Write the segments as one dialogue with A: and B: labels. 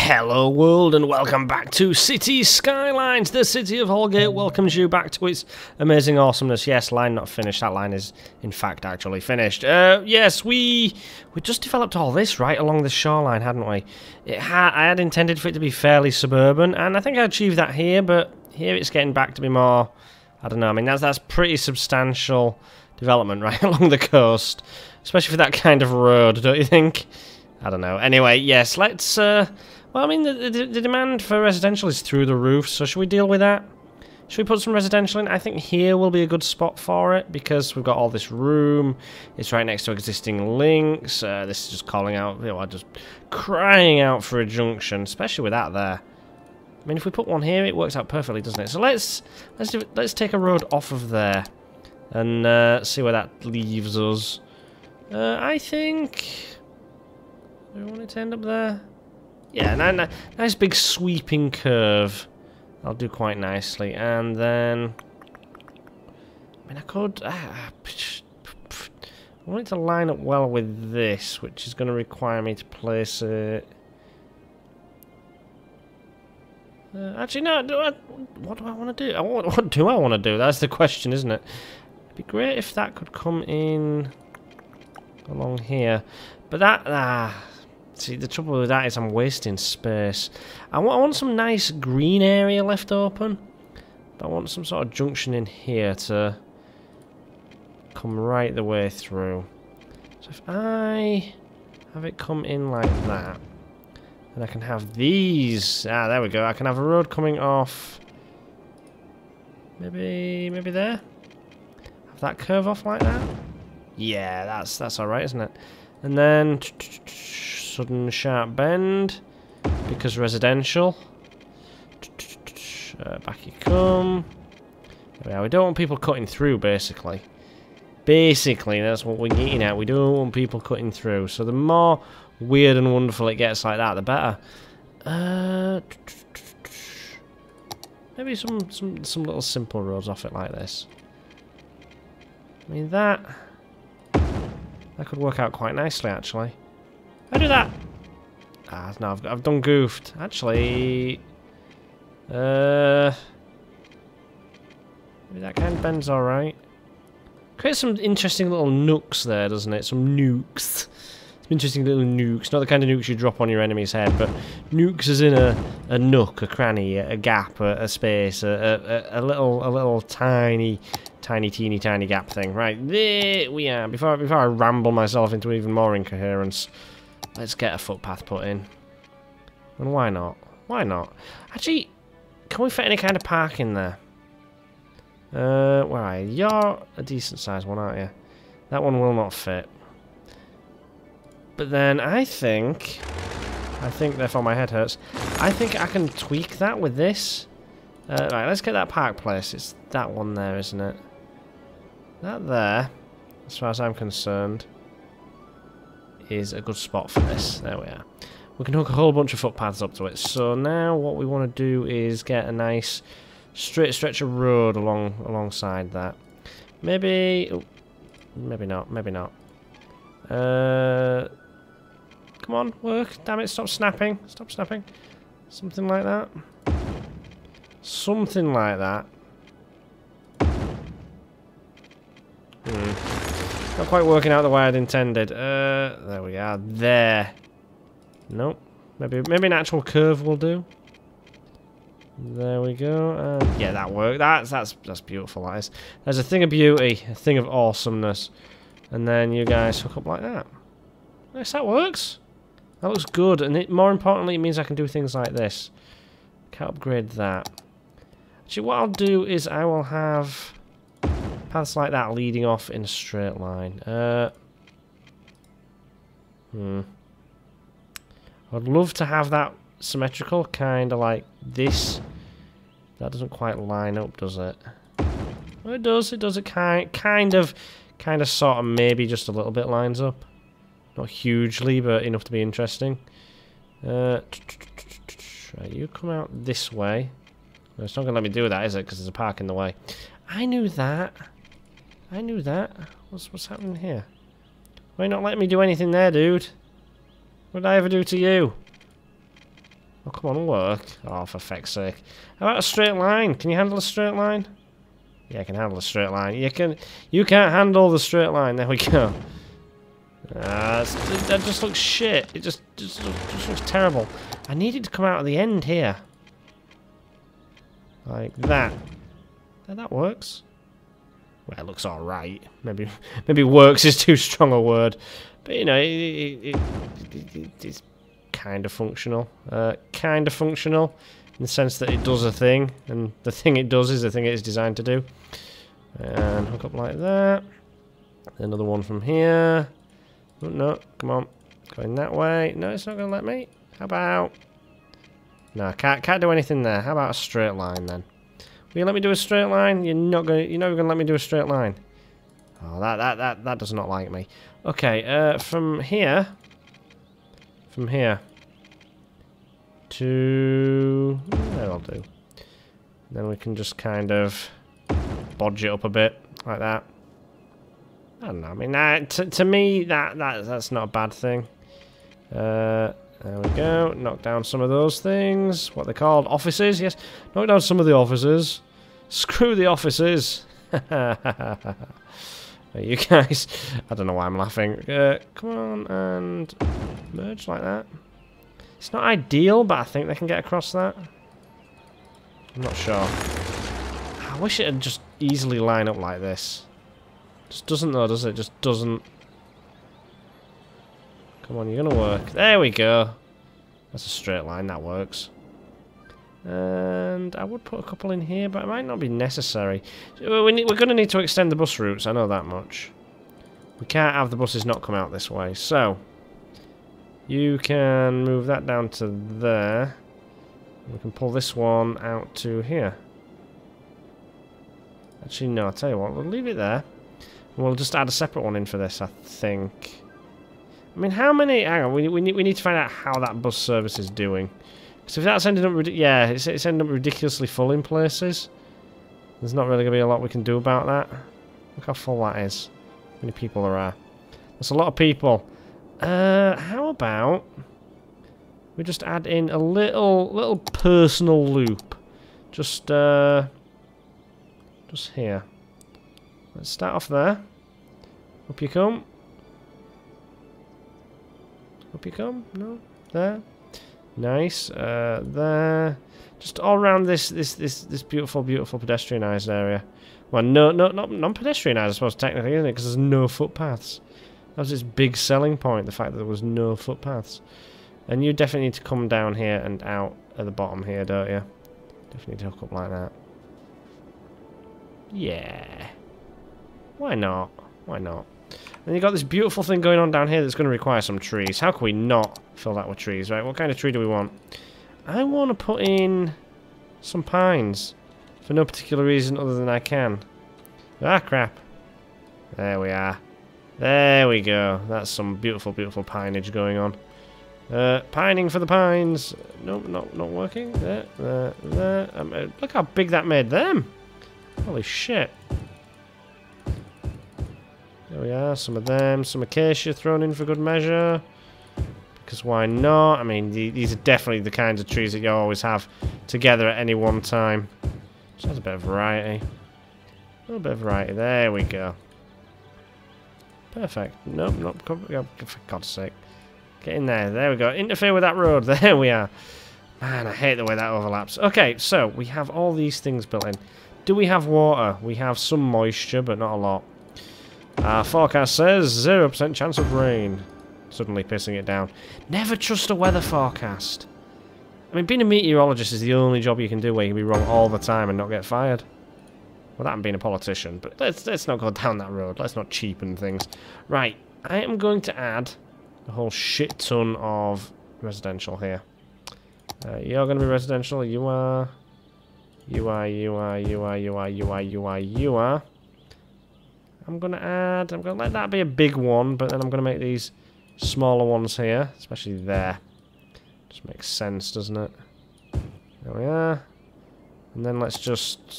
A: Hello world and welcome back to City Skylines. The city of Holgate welcomes you back to its amazing awesomeness. Yes, line not finished. That line is in fact actually finished. Yes, we just developed all this right along the shoreline, hadn't we? I had intended for it to be fairly suburban, and I think I achieved that here, but here it's getting back to be more, I don't know, I mean that's pretty substantial development right along the coast, especially for that kind of road, don't you think? I don't know. Anyway, yes, let's well, I mean, the demand for residential is through the roof, so should we deal with that? Should we put some residential in? I think here will be a good spot for it, because we've got all this room. It's right next to existing links. This is just calling out, you know, just crying out for a junction, especially with that there. I mean, if we put one here, it works out perfectly, doesn't it? So let's take a road off of there, and see where that leaves us. I think... do we want it to end up there? Yeah, nice big sweeping curve. That'll do quite nicely. And then... I mean, I could... I want it to line up well with this, which is going to require me to place it... actually, no, what do I want to do? What do I want to do? That's the question, isn't it? It'd be great if that could come in along here. But that... see, the trouble with that is I'm wasting space. I want some nice green area left open. But I want some sort of junction in here to come right the way through. So if I have it come in like that, then I can have these. Ah, there we go. I can have a road coming off. Maybe there. Have that curve off like that. Yeah, that's all right, isn't it? And then sudden sharp bend, because residential. Back you come. Yeah, we don't want people cutting through, basically. Basically, that's what we're getting at. We don't want people cutting through. So the more weird and wonderful it gets like that, the better. Maybe some little simple roads off it like this. I mean, that could work out quite nicely, actually. I do that. Ah, no, I've done goofed. Actually, maybe that kind of bend's all right. Creates some interesting little nooks there, doesn't it? Some nukes. Some interesting little nukes. Not the kind of nukes you drop on your enemy's head, but nukes as in a nook, a cranny, a gap, a space, a little tiny gap thing. Right, there we are. Before I ramble myself into even more incoherence, let's get a footpath put in. And why not? Why not? Actually, can we fit any kind of park in there? Where are you? You're a decent sized one, aren't you? That one will not fit. But then I think, therefore my head hurts, I think I can tweak that with this. Right, let's get that park place. It's that one there, isn't it? That there, as far as I'm concerned, is a good spot for this. There we are. We can hook a whole bunch of footpaths up to it. So now what we want to do is get a nice straight stretch of road alongside that. Maybe... oh, maybe not. Maybe not. Come on, work. Damn it, stop snapping. Stop snapping. Something like that. Something like that. Not quite working out the way I'd intended. There we are. There. Nope. Maybe an actual curve will do. There we go. Yeah, that worked. That's beautiful. That is. There's a thing of beauty, a thing of awesomeness, and then you guys hook up like that. Yes, that works. That looks good, and more importantly, it means I can do things like this. Can't upgrade that. Actually, what I'll do is I will have paths like that leading off in a straight line. I'd love to have that symmetrical, kind of like this. That doesn't quite line up, does it? Well, it does. It does. It kind of, sort of, maybe just a little bit lines up. Not hugely, but enough to be interesting. Right, you come out this way. Well, it's not going to let me do that, is it? Because there's a park in the way. I knew that. I knew that. What's happening here? Why not letting me do anything there, dude? What did I ever do to you? Oh, come on, work. Oh, for feck's sake. How about a straight line? Can you handle a straight line? Yeah, I can handle a straight line. You can't handle the straight line. There we go. That just looks shit. It just looks terrible. I need it to come out at the end here. Like that. That works. Well, it looks alright. Maybe works is too strong a word. But, you know, it's kind of functional. Kind of functional in the sense that it does a thing. And the thing it does is the thing it is designed to do. And hook up like that. Another one from here. Oh, no, come on. Going that way. No, it's not going to let me. How about... No, I can't do anything there. How about a straight line then? Will you let me do a straight line? You're not going to let me do a straight line. Oh, that does not like me. Okay, from here to that'll do. Then we can just kind of bodge it up a bit like that. I don't know. I mean, to me, that's not a bad thing. There we go. Knock down some of those things. What they called? Offices? Yes. Knock down some of the offices. Screw the offices. You guys. I don't know why I'm laughing. Come on and merge like that. It's not ideal, but I think they can get across that. I'm not sure. I wish it would just easily line up like this. Just doesn't though, does it? Just doesn't. Come on, you're gonna work. There we go. That's a straight line, that works. And I would put a couple in here, but it might not be necessary. We're gonna need to extend the bus routes, I know that much. We can't have the buses not come out this way, so you can move that down to there. We can pull this one out to here. Actually, no, I'll tell you what, we'll leave it there. And we'll just add a separate one in for this, I think. I mean, how many... Hang on, we need to find out how that bus service is doing. Because if that's ended up... Yeah, it's ended up ridiculously full in places. There's not really going to be a lot we can do about that. Look how full that is. How many people there are. That's a lot of people. How about... we just add in a little personal loop. Just here. Let's start off there. Up you come. Up you come. No. There. Nice. There. Just all around this beautiful pedestrianised area. Well, not non-pedestrianised, I suppose technically, isn't it? Because there's no footpaths. That was its big selling point, the fact that there was no footpaths. And you definitely need to come down here and out at the bottom here, don't you? Definitely need to hook up like that. Yeah. Why not? Why not? And you've got this beautiful thing going on down here that's going to require some trees. How can we not fill that with trees, right? What kind of tree do we want? I want to put in some pines. For no particular reason other than I can. Ah, crap. There we are. There we go. That's some beautiful pineage going on. Pining for the pines. Nope, not working. There. Look how big that made them. Holy shit. There we are, some of them, some acacia thrown in for good measure. Because why not? I mean, these are definitely the kinds of trees that you always have together at any one time. Just has a bit of variety. A little bit of variety. There we go. Perfect. Nope. For God's sake. Get in there. There we go. Interfere with that road. There we are. Man, I hate the way that overlaps. Okay, so we have all these things built in. Do we have water? We have some moisture, but not a lot. Our forecast says 0% chance of rain. Suddenly pissing it down. Never trust a weather forecast. I mean, being a meteorologist is the only job you can do where you can be wrong all the time and not get fired. Well, that and being a politician, but let's not go down that road. Let's not cheapen things. Right, I am going to add a whole shit ton of residential here. You're going to be residential. You are. I'm going to let that be a big one, but then I'm going to make these smaller ones here, especially there. Just makes sense, doesn't it? There we are. And then let's just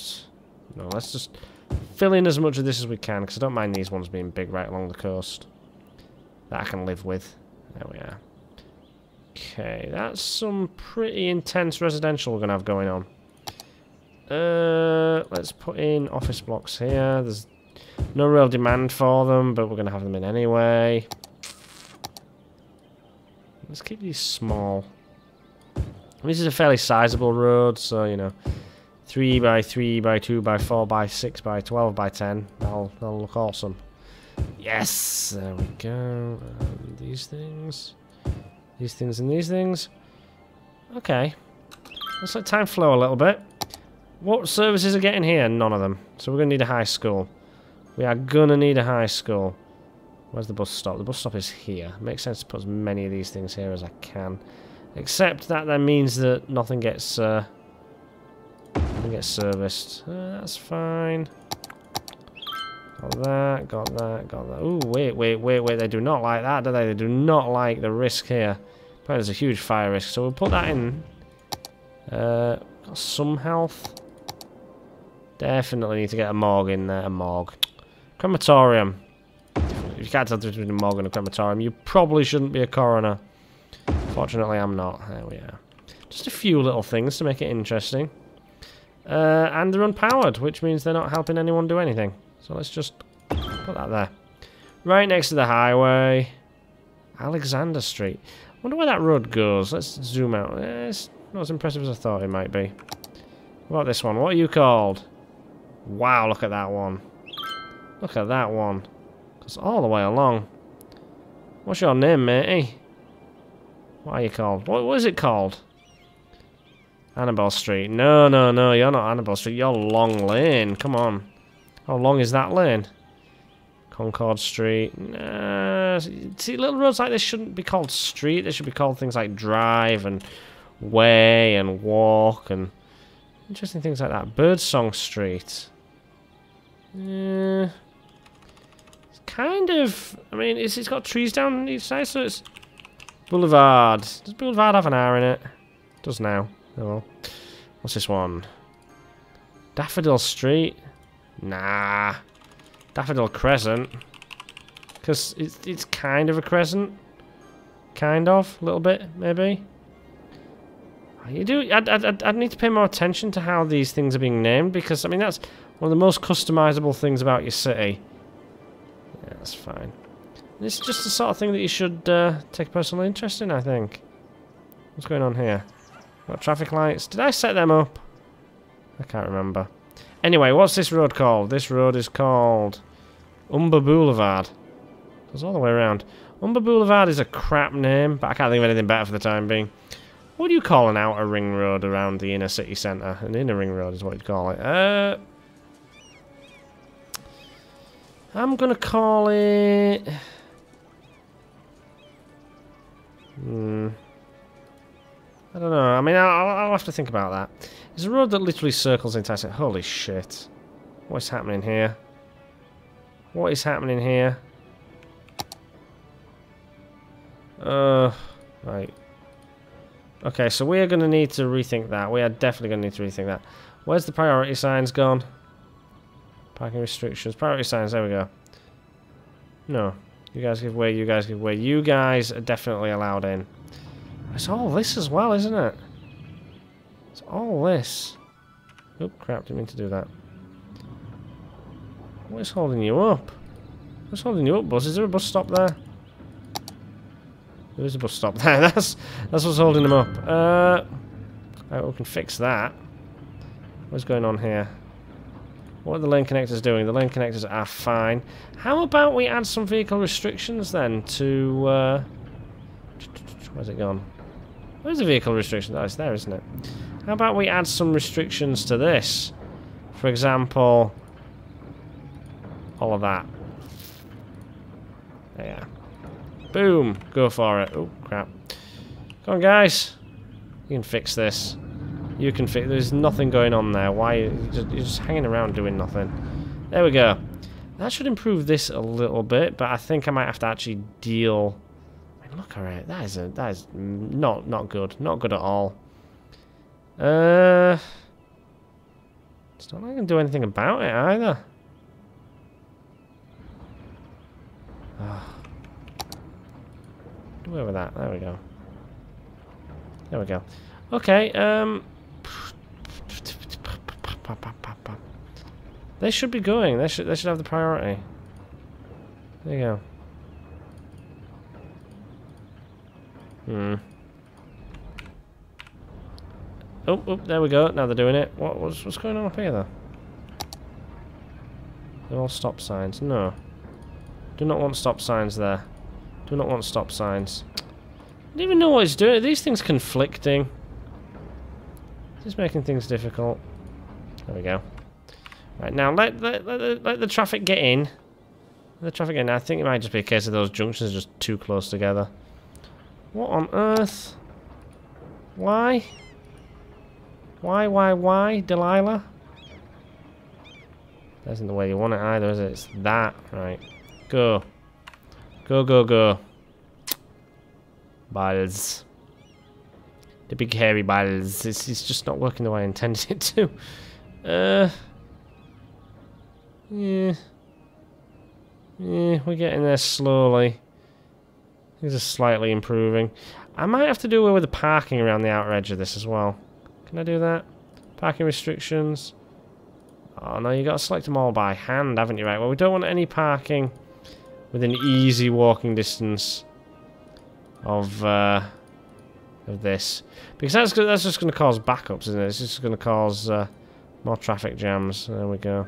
A: fill in as much of this as we can, because I don't mind these ones being big right along the coast. That I can live with. There we are. Okay, that's some pretty intense residential we're going to have going on. Let's put in office blocks here. There's no real demand for them, but we're going to have them in anyway. Let's keep these small. This is a fairly sizable road, so, you know, 3 by 3 by 2 by 4 by 6 by 12 by 10. That'll look awesome. Yes! There we go. These things. These things and these things. Okay. Let's let time flow a little bit. What services are getting here? None of them. So we're going to need a high school. We are going to need a high school. Where's the bus stop? The bus stop is here. Makes sense to put as many of these things here as I can. Except that means that nothing gets serviced. That's fine. Got that, got that, got that. Ooh, wait. They do not like that, do they? They do not like the risk here. But there's a huge fire risk, so we'll put that in. Got some health. Definitely need to get a morgue in there. A morgue. Crematorium. If you can't tell between a morgue and a crematorium, you probably shouldn't be a coroner. Fortunately, I'm not. There we are. Just a few little things to make it interesting. And they're unpowered, which means they're not helping anyone do anything. So let's just put that there. Right next to the highway. Alexander Street. Wonder where that road goes. Let's zoom out. It's not as impressive as I thought it might be. What about this one? What are you called? Wow, look at that one. Look at that one. It's all the way along. What's your name, matey? What are you called? What is it called? Annabelle Street. No, you're not Annabelle Street. You're Long Lane. Come on. How long is that lane? Concord Street. See, little roads like this shouldn't be called street. They should be called things like drive and way and walk and interesting things like that. Birdsong Street. It's kind of... I mean, it's got trees down each side, so it's... Boulevard. Does Boulevard have an R in it? It does now. Oh well. What's this one? Daffodil Street? Nah. Daffodil Crescent. Because it's kind of a crescent. Kind of. A little bit, maybe. You do. I'd need to pay more attention to how these things are being named, because, I mean, that's one of the most customizable things about your city. Yeah, that's fine. It's just the sort of thing that you should take a personal interest in, I think. What's going on here? Got traffic lights. Did I set them up? I can't remember. Anyway, what's this road called? This road is called Umber Boulevard. It goes all the way around. Umber Boulevard is a crap name, but I can't think of anything better for the time being. What do you call an outer ring road around the inner city centre? An inner ring road is what you'd call it. I'm going to call it... I don't know. I mean, I'll have to think about that. There's a road that literally circles the entire city. Holy shit. What is happening here? What is happening here? Right. Okay, so we are going to need to rethink that. We are definitely going to need to rethink that. Where's the priority signs gone? Parking restrictions. Priority signs, there we go. No. You guys give way, you guys give way. You guys are definitely allowed in. It's all this as well, isn't it? It's all this. Oh, crap, didn't mean to do that. What is holding you up? What's holding you up, bus? Is there a bus stop there? There is a bus stop there. That's what's holding them up. Right, we can fix that. What's going on here? What are the lane connectors doing? The lane connectors are fine. How about we add some vehicle restrictions then to... Where's it gone? Where's the vehicle restriction? Oh, it's there, isn't it? How about we add some restrictions to this? For example... all of that. There. Boom! Go for it. Oh, crap. Come on, guys. You can fix this. You can fix... There's nothing going on there. Why? You're just hanging around doing nothing. There we go. That should improve this a little bit, but I think I might have to actually deal... I mean, look at it. That is not good. Not good at all. It's not like I can do anything about it either. Do away with that. There we go. There we go. Okay, they should be going. They should have the priority. There you go. Oh, there we go. Now they're doing it. What's going on up here, though? They're all stop signs. No. Do not want stop signs there. Do not want stop signs. I don't even know what it's doing. Are these things conflicting? Just making things difficult. There we go. Right, now let the traffic get in. Let the traffic get in. I think it might just be a case of those junctions are just too close together. What on earth? Why? Why, Delilah? That isn't the way you want it either, is it? It's that. Right. Go. Go, go, go. Balls. The big hairy balls. It's just not working the way I intended it to. Yeah. Yeah, we're getting there slowly. Things are slightly improving. I might have to do away with the parking around the outer edge of this as well. Can I do that? Parking restrictions. Oh no, you got to select them all by hand, haven't you? Right. Well, we don't want any parking within easy walking distance of this, because that's just going to cause backups, isn't it? It's just going to cause more traffic jams. There we go.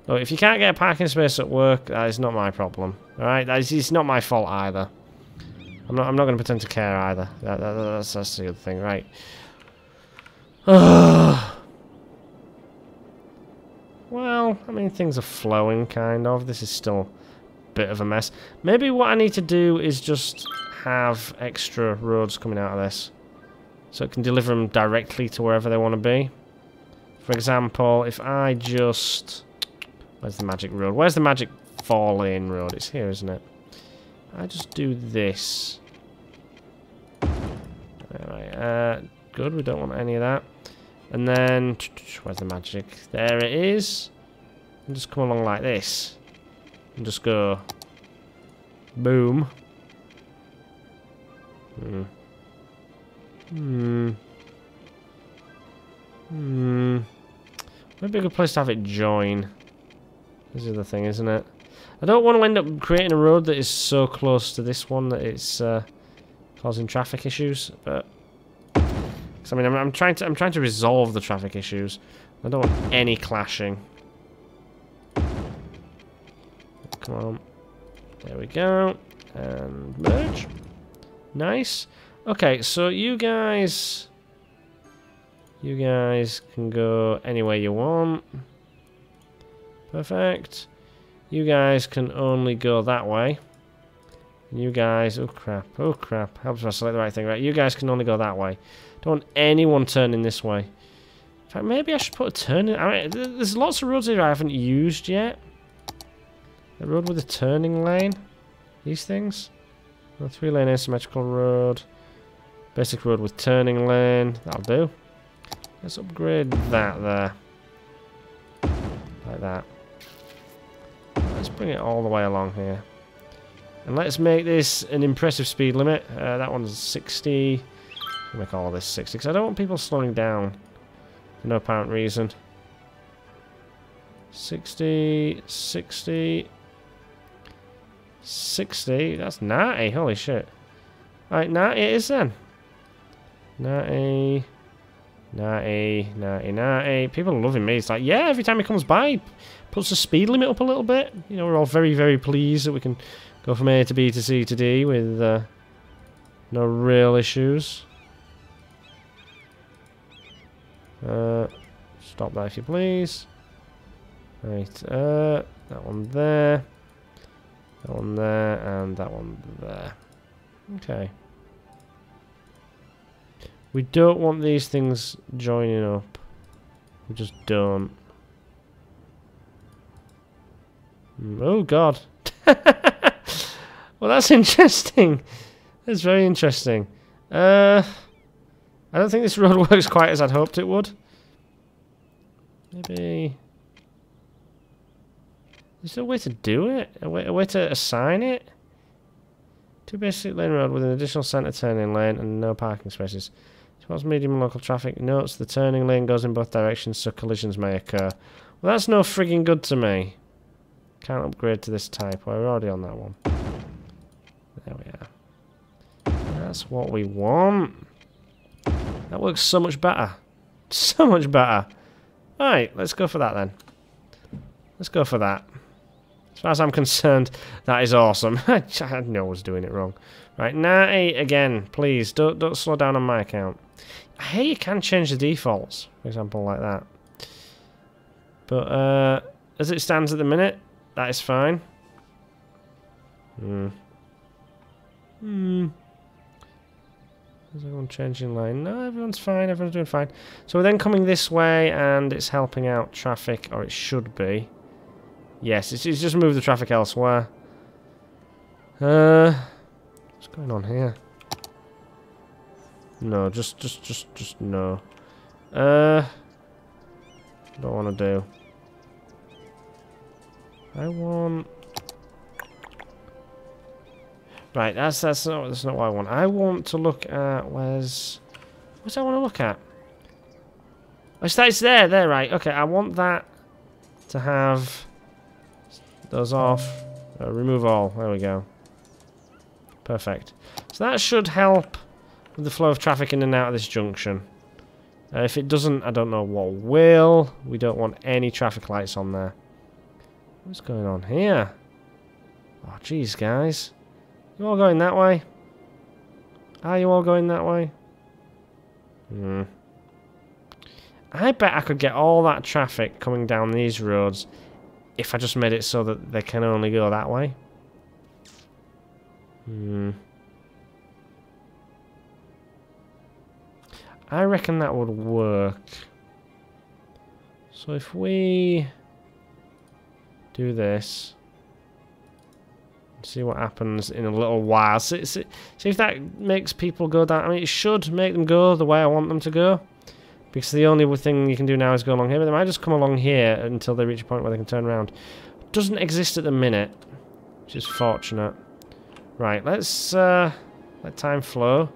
A: Look, if you can't get a parking space at work, that is not my problem. All right, it's not my fault either. I'm not going to pretend to care either. That's the other thing, right? Well, I mean, things are flowing, kind of. This is still a bit of a mess. Maybe what I need to do is just have extra roads coming out of this, so it can deliver them directly to wherever they want to be. For example, if I just... Where's the magic road? Where's the magic 4-lane road? It's here, isn't it? I just do this. Alright, good, we don't want any of that. And then, where's the magic? There it is. And just come along like this. And just go. Boom. Maybe a good place to have it join. This is the thing, isn't it? I don't want to end up creating a road that is so close to this one that it's causing traffic issues. But I mean, I'm trying to resolve the traffic issues. I don't want any clashing. Come on. There we go. And merge. Nice. Okay, so you guys can go anywhere you want. Perfect. You guys can only go that way. You guys, oh crap, helps if I select the right thing, right? You guys can only go that way. Don't want anyone turning this way. In fact, maybe I should put a turn in. I mean, there's lots of roads here I haven't used yet. A road with a turning lane. These things. A 3-lane asymmetrical road. Basic road with turning lane. That'll do. Let's upgrade that there. Like that. Let's bring it all the way along here. And let's make this an impressive speed limit. That one's 60. I'll make all of this 60 because I don't want people slowing down for no apparent reason. 60, 60, 60. That's 90. Holy shit. Alright, 90 it is then. 90, 90, 90, 90. People are loving me. It's like, yeah, every time he comes by, puts the speed limit up a little bit. You know, we're all very, very pleased that we can go from A to B to C to D with no real issues. Stop that if you please. Right, that one there. That one there, and that one there. Okay. We don't want these things joining up. We just don't. Oh god. Well, that's interesting. That's very interesting. I don't think this road works quite as I'd hoped it would. Maybe... Is there a way to do it? A way to assign it? 2 basic lane road with an additional centre turning lane and no parking spaces. Towards medium local traffic. Notes the turning lane goes in both directions, so collisions may occur. Well, that's no frigging good to me. Can't upgrade to this type. We're already on that one. There we are. That's what we want. That works so much better. So much better. Alright, let's go for that then. Let's go for that. As far as I'm concerned, that is awesome. I know I was doing it wrong. Right, 98 again, please. Don't slow down on my account. I hear you can change the defaults, for example, like that. But as it stands at the minute, that is fine. Is everyone changing lane? No, everyone's fine. Everyone's doing fine. So we're then coming this way, and it's helping out traffic, or it should be. Yes, it's just moved the traffic elsewhere. What's going on here? No, just no. Don't want to do. I want. Right, that's not what I want. I want to look at where's. What do I want to look at? Oh, it's there, right. Okay, I want that to have those off. Remove all. There we go. Perfect. So that should help with the flow of traffic in and out of this junction. If it doesn't, I don't know what will. We don't want any traffic lights on there. What's going on here? Oh, jeez, guys. You all going that way? Are you all going that way? I bet I could get all that traffic coming down these roads if I just made it so that they can only go that way. I reckon that would work. So if we do this, see what happens in a little while. See if that makes people go down. I mean, it should make them go the way I want them to go. Because the only thing you can do now is go along here. But they might just come along here until they reach a point where they can turn around. Doesn't exist at the minute, which is fortunate. Right, let's let time flow.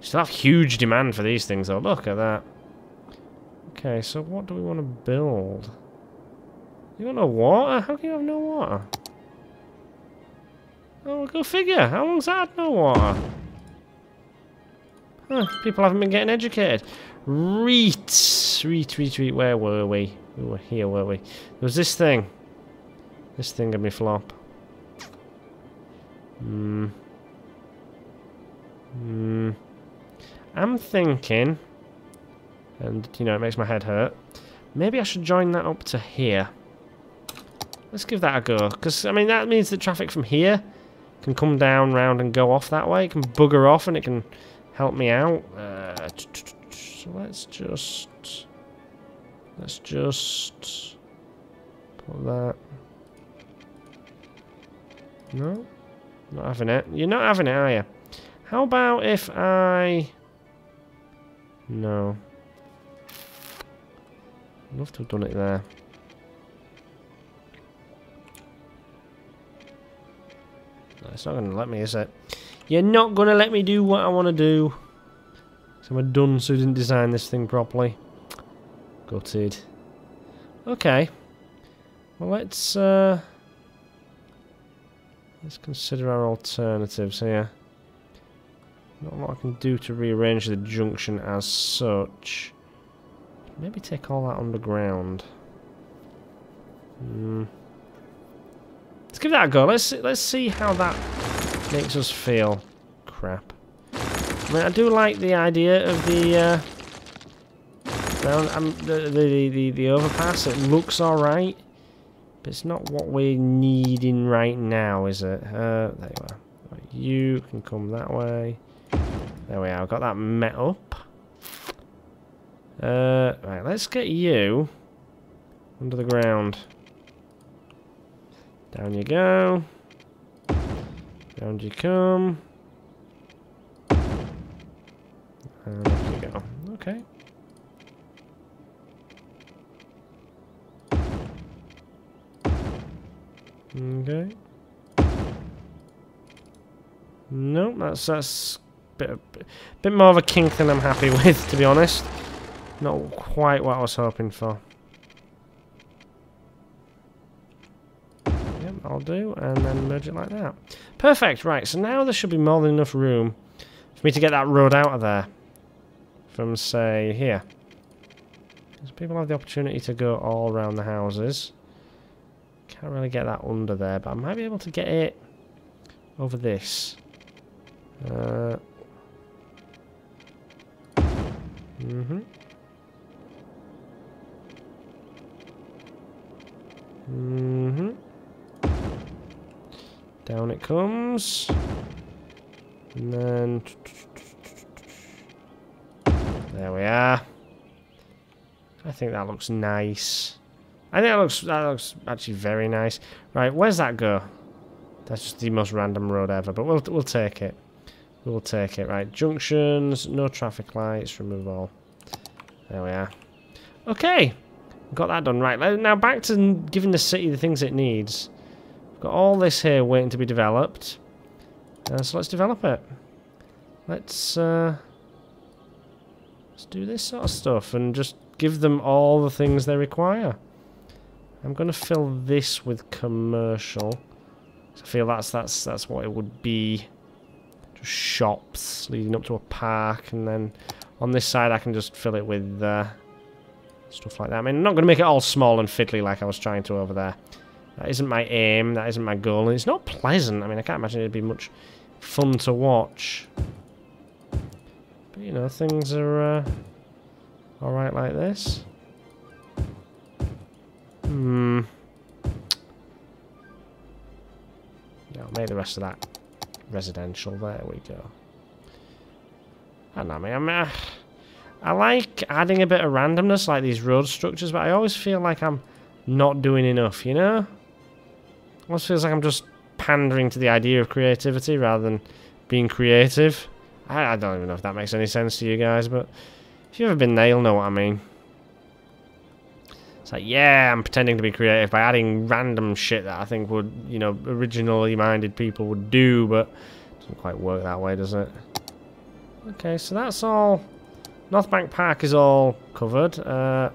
A: Still have huge demand for these things though. Look at that. Okay, so what do we want to build? You got no water? How can you have no water? Oh, go figure. How long's that had no water? Huh, people haven't been getting educated. Reet. Where were we? We were here, were we? There was this thing. This thing gave me flop. I'm thinking, and you know, it makes my head hurt. Maybe I should join that up to here. Let's give that a go. Because, I mean, that means that traffic from here can come down, round, and go off that way. It can bugger off, and it can help me out. So let's just put that. No, not having it. You're not having it, are you? How about if I? No. I'd love to have done it there. No, it's not going to let me, is it? You're not going to let me do what I want to do. So I'm a dunce who didn't design this thing properly. Gutted. Okay. Well, let's consider our alternatives here. Not a lot I can do to rearrange the junction as such. Maybe take all that underground. Let's give that a go. Let's see how that makes us feel. Crap. I mean, I do like the idea of the the overpass. It looks all right, but it's not what we're needing right now, is it? There you are. You can come that way. There we are. I've got that met up. Right, let's get you under the ground. Down you go. Down you come. And up you go. Okay. Okay. Nope, that's bit more of a kink than I'm happy with, to be honest. Not quite what I was hoping for. Yep, I'll do, and then merge it like that. Perfect, right, so now there should be more than enough room for me to get that road out of there. From, say, here. Because people have the opportunity to go all around the houses. Can't really get that under there, but I might be able to get it over this. Down it comes. And then... there we are. I think that looks nice. I think that looks actually very nice. Right, where's that go? That's just the most random road ever, but we'll take it. We'll take it. Right, junctions, no traffic lights, remove all. There we are. Okay, got that done. Right, now back to giving the city the things it needs. We've got all this here waiting to be developed. So let's develop it. Let's do this sort of stuff and just give them all the things they require. I'm going to fill this with commercial. I feel that's what it would be. Just shops leading up to a park, and then on this side I can just fill it with stuff like that. I mean, I'm not going to make it all small and fiddly like I was trying to over there. That isn't my aim. That isn't my goal. And it's not pleasant. I mean, I can't imagine it'd be much fun to watch. But, you know, things are alright like this. Yeah, I'll make the rest of that residential. There we go. I don't know, I mean, I like adding a bit of randomness like these road structures, but I always feel like I'm not doing enough, you know? It almost feels like I'm just pandering to the idea of creativity rather than being creative. I don't even know if that makes any sense to you guys, but if you've ever been there, you'll know what I mean. It's like, yeah, I'm pretending to be creative by adding random shit that I think would, you know, originally minded people would do, but it doesn't quite work that way, does it? Okay, so that's all. North Bank Park is all covered. Yeah,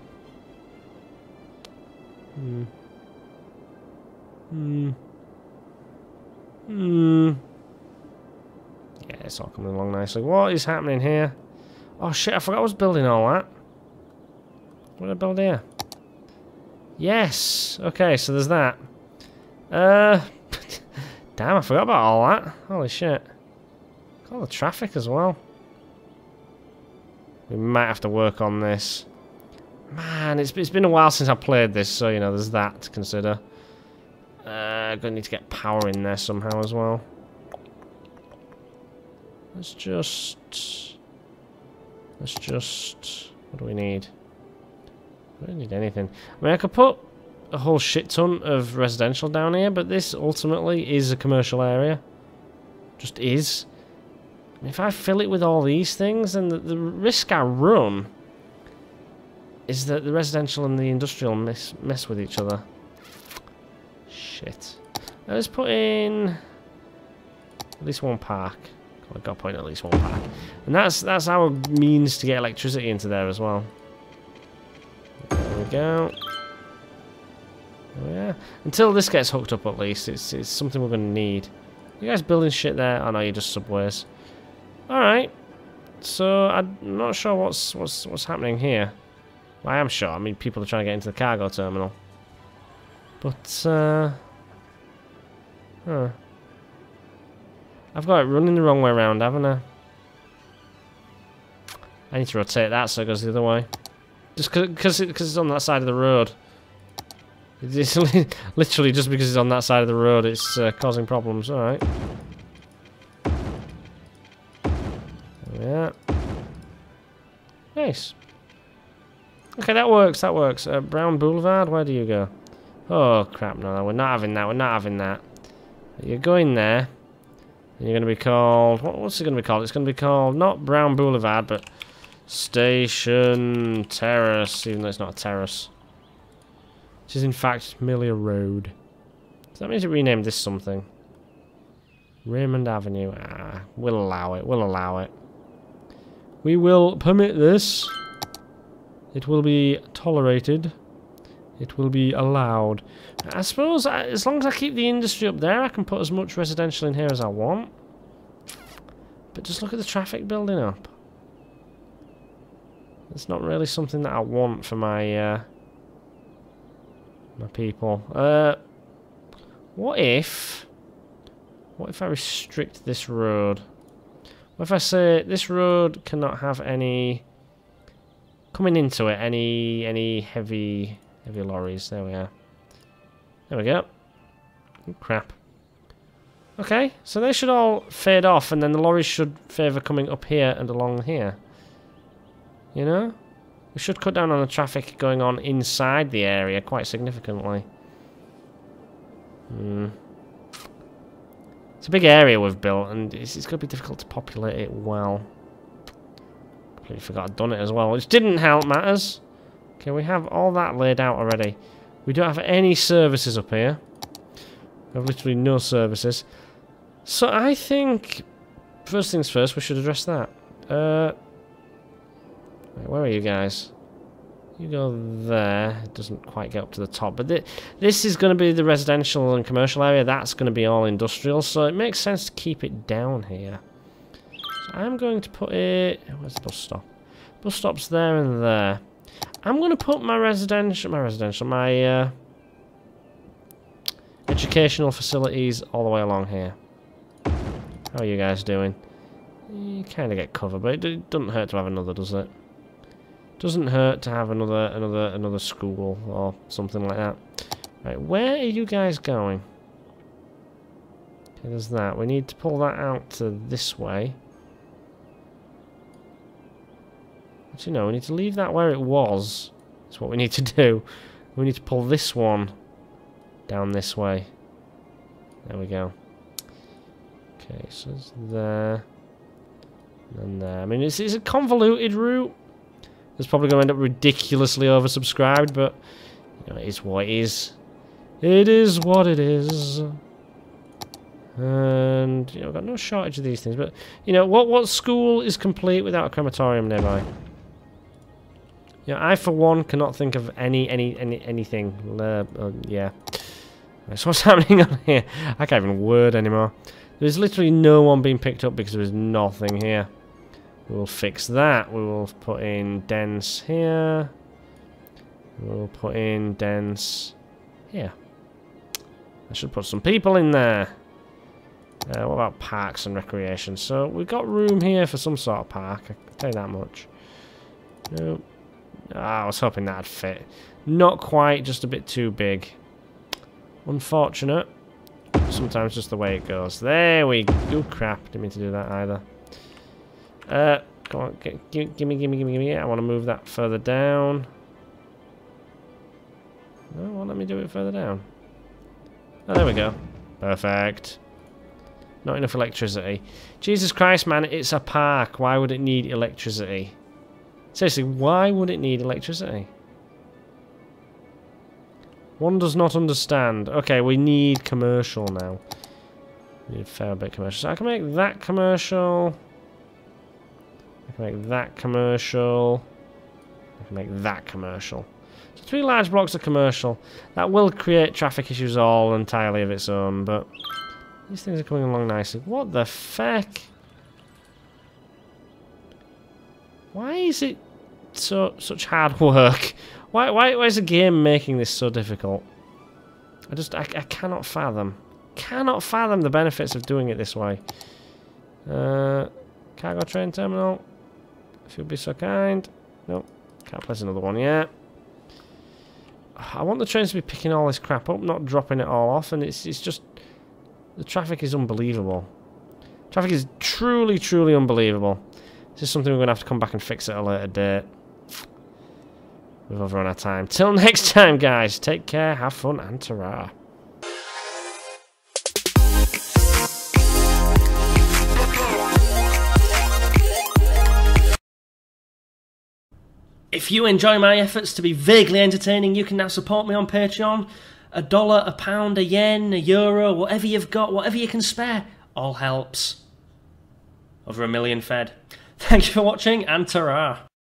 A: it's all coming along nicely. What is happening here? Oh shit, I forgot I was building all that. What did I build here? Yes. Okay, so there's that. Damn, I forgot about all that. Holy shit. Got all the traffic as well. We might have to work on this. Man, it's been a while since I played this, so, you know, there's that to consider. Gonna need to get power in there somehow as well. Let's just... What do we need? I don't need anything. I mean, I could put a whole shit ton of residential down here, but this ultimately is a commercial area. Just is. I mean, if I fill it with all these things, then the risk I run is that the residential and the industrial mess with each other. Shit. Let's put in at least one park. I've got to put in at least one park. And that's our means to get electricity into there as well. There we go. Oh yeah. Until this gets hooked up, at least it's something we're going to need. You guys building shit there? Oh no, you're just subways. All right. So I'm not sure what's happening here. Well, I am sure. I mean, people are trying to get into the cargo terminal. But I've got it running the wrong way around, haven't I? I need to rotate that so it goes the other way. Just because it's on that side of the road. It's literally just because it's on that side of the road, it's causing problems. All right. Yeah. Nice. Okay, that works. That works. Brown Boulevard. Where do you go? Oh crap! No, we're not having that. We're not having that. You're going there. And you're going to be called. What's it going to be called? It's going to be called not Brown Boulevard, but Station Terrace, even though it's not a terrace. Which is in fact merely a road. So that means it renamed this something. Raymond Avenue. Ah, we'll allow it. We'll allow it. We will permit this. It will be tolerated. It will be allowed. I suppose as long as I keep the industry up there, I can put as much residential in here as I want. But just look at the traffic building up. It's not really something that I want for my my people. What if I restrict this road? What if I say this road cannot have any coming into it, any heavy lorries? There we are. There we go. Oh, crap. Okay, so they should all fade off, and then the lorries should favour coming up here and along here. You know? We should cut down on the traffic going on inside the area quite significantly. It's a big area we've built, and it's going to be difficult to populate it well. Completely forgot I'd done it as well, which didn't help matters. Okay, we have all that laid out already. We don't have any services up here. We have literally no services. So I think, first things first, we should address that. Where are you guys? You go there. It doesn't quite get up to the top. But this is going to be the residential and commercial area. That's going to be all industrial. So it makes sense to keep it down here. So I'm going to put it... Where's the bus stop? Bus stop's there and there. I'm going to put my educational facilities all the way along here. How are you guys doing? You kind of get cover, but it doesn't hurt to have another, does it? Doesn't hurt to have another school or something like that. Right, where are you guys going? Okay, there's that. We need to pull that out to this way. Actually, no, we need to leave that where it was. That's what we need to do. We need to pull this one down this way. There we go. Okay, so it's there. And there. I mean, it's a convoluted route. It's probably going to end up ridiculously oversubscribed, but you know, it is what it is. It is what it is. And you know, I've got no shortage of these things. But you know, what school is complete without a crematorium nearby? You know, I for one cannot think of anything. Yeah. So what's happening on here? I can't even word anymore. There's literally no one being picked up because there is nothing here. We will fix that. We will put in dense here. We'll put in dense here. I should put some people in there. What about parks and recreation? So we've got room here for some sort of park. I can tell you that much. Nope. I was hoping that'd fit. Not quite, just a bit too big. Unfortunate. Sometimes just the way it goes. There we go. Oh crap, didn't mean to do that either. Come on, gimme. I want to move that further down. No, it won't let me do it further down. Oh, there we go. Perfect. Not enough electricity. Jesus Christ, man, it's a park. Why would it need electricity? Seriously, why would it need electricity? One does not understand. Okay, we need commercial now. We need a fair bit commercial. So I can make that commercial. I can make that commercial. I can make that commercial. So 3 large blocks of commercial. That will create traffic issues all entirely of its own, but these things are coming along nicely. What the feck? Why is it such hard work? Why is the game making this so difficult? I cannot fathom. Cannot fathom the benefits of doing it this way. Cargo train terminal. If you'll be so kind. Nope. Can't place another one yet. I want the trains to be picking all this crap up, not dropping it all off, and it's just... The traffic is unbelievable. Traffic is truly, truly unbelievable. This is something we're going to have to come back and fix at a later date. We've overrun our time. Till next time, guys. Take care, have fun, and ta-ra. If you enjoy my efforts to be vaguely entertaining, you can now support me on Patreon. $1, £1, £1, €1, whatever you've got, whatever you can spare. All helps. Over 1 million fed. Thank you for watching, and ta-ra.